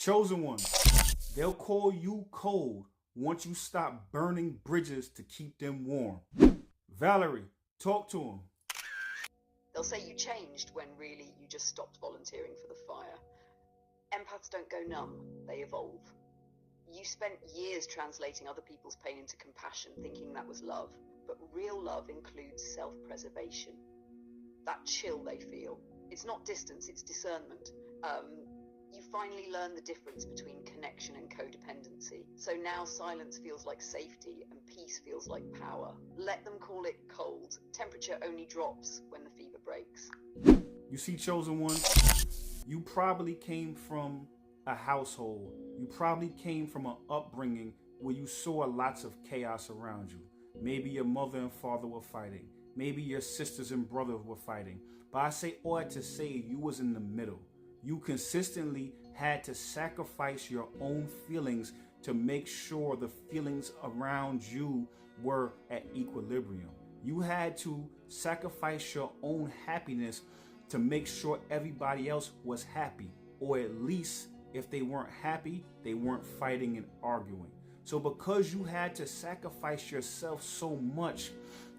Chosen one, they'll call you cold once you stop burning bridges to keep them warm. Valerie, talk to them. They'll say you changed when really you just stopped volunteering for the fire. Empaths don't go numb, they evolve. You spent years translating other people's pain into compassion, thinking that was love. But real love includes self-preservation. That chill they feel. It's not distance, it's discernment. You finally learn the difference between connection and codependency. So now silence feels like safety and peace feels like power. Let them call it cold. Temperature only drops when the fever breaks. You see, chosen one, you probably came from a household. You probably came from an upbringing where you saw lots of chaos around you. Maybe your mother and father were fighting. Maybe your sisters and brothers were fighting. But I say all that to say you was in the middle. You consistently had to sacrifice your own feelings to make sure the feelings around you were at equilibrium. You had to sacrifice your own happiness to make sure everybody else was happy, or at least if they weren't happy, they weren't fighting and arguing. So because you had to sacrifice yourself so much,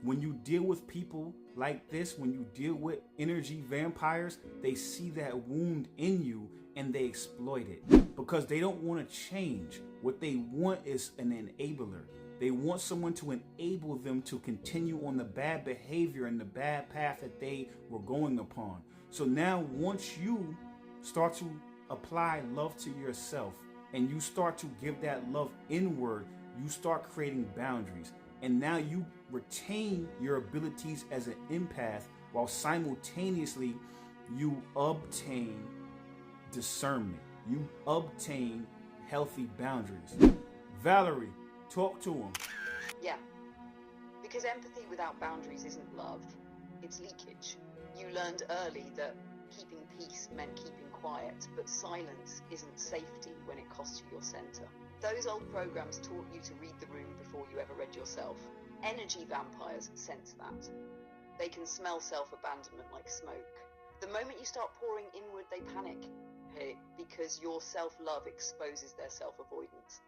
when you deal with people like this, when you deal with energy vampires, they see that wound in you and they exploit it because they don't want to change. What they want is an enabler. They want someone to enable them to continue on the bad behavior and the bad path that they were going upon. So now once you start to apply love to yourself and you start to give that love inward, you start creating boundaries. And now you retain your abilities as an empath while simultaneously you obtain discernment. You obtain healthy boundaries. Valerie, talk to him. Yeah, because empathy without boundaries isn't love, it's leakage. You learned early that keeping peace meant keeping quiet, but silence isn't safety when it costs you your center. Those old programs taught you to read the room before you ever read yourself. Energy vampires sense that. They can smell self-abandonment like smoke. The moment you start pouring inward, they panic because your self-love exposes their self-avoidance.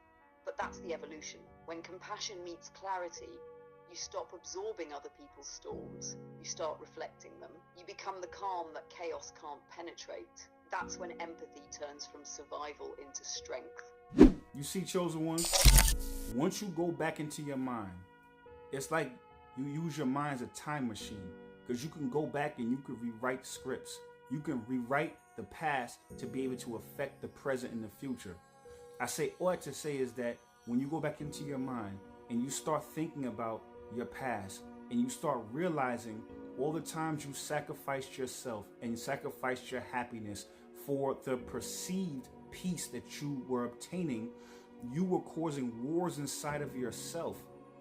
But that's the evolution. When compassion meets clarity, you stop absorbing other people's storms. You start reflecting them. You become the calm that chaos can't penetrate. That's when empathy turns from survival into strength. You see, chosen one, once you go back into your mind, it's like you use your mind as a time machine because you can go back and you can rewrite scripts. You can rewrite the past to be able to affect the present and the future. I say all that to say is that when you go back into your mind and you start thinking about your past and you start realizing all the times you sacrificed yourself and sacrificed your happiness for the perceived peace that you were obtaining, you were causing wars inside of yourself.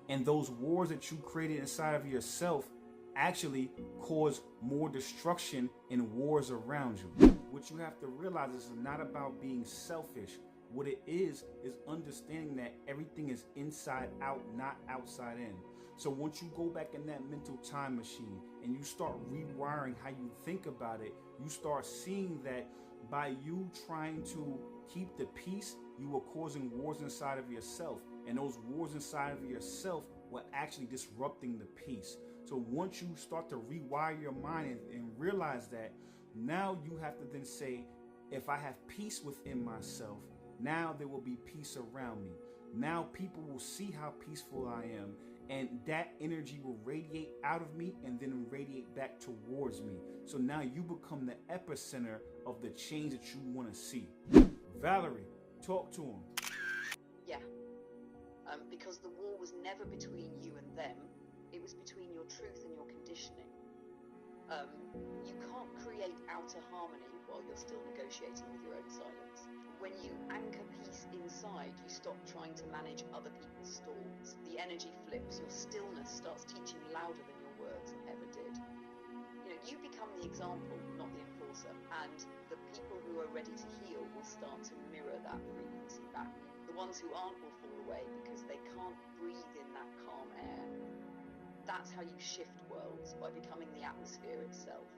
And those wars that you created inside of yourself actually cause more destruction in wars around you. What you have to realize is not about being selfish. What it is understanding that everything is inside out, not outside in. So once you go back in that mental time machine and you start rewiring how you think about it, you start seeing that by you trying to keep the peace, you were causing wars inside of yourself. And those wars inside of yourself were actually disrupting the peace. So once you start to rewire your mind and realize that, now you have to then say, if I have peace within myself, now there will be peace around me. Now people will see how peaceful I am, and that energy will radiate out of me and then radiate back towards me. So now you become the epicenter of the change that you want to see. Valerie, talk to him. Yeah, because the war was never between you and them, it was between your truth and your conditioning. You can't create outer harmony while you're still negotiating with your own silence. When you anchor peace inside, you stop trying to manage other people's storms. The energy flips, your stillness starts teaching louder than your words ever did. You become the example, not the enforcer, and the people who are ready to heal will start to mirror that frequency back. The ones who aren't will fall away because they can't breathe in that calm air. That's how you shift worlds, by becoming the atmosphere itself.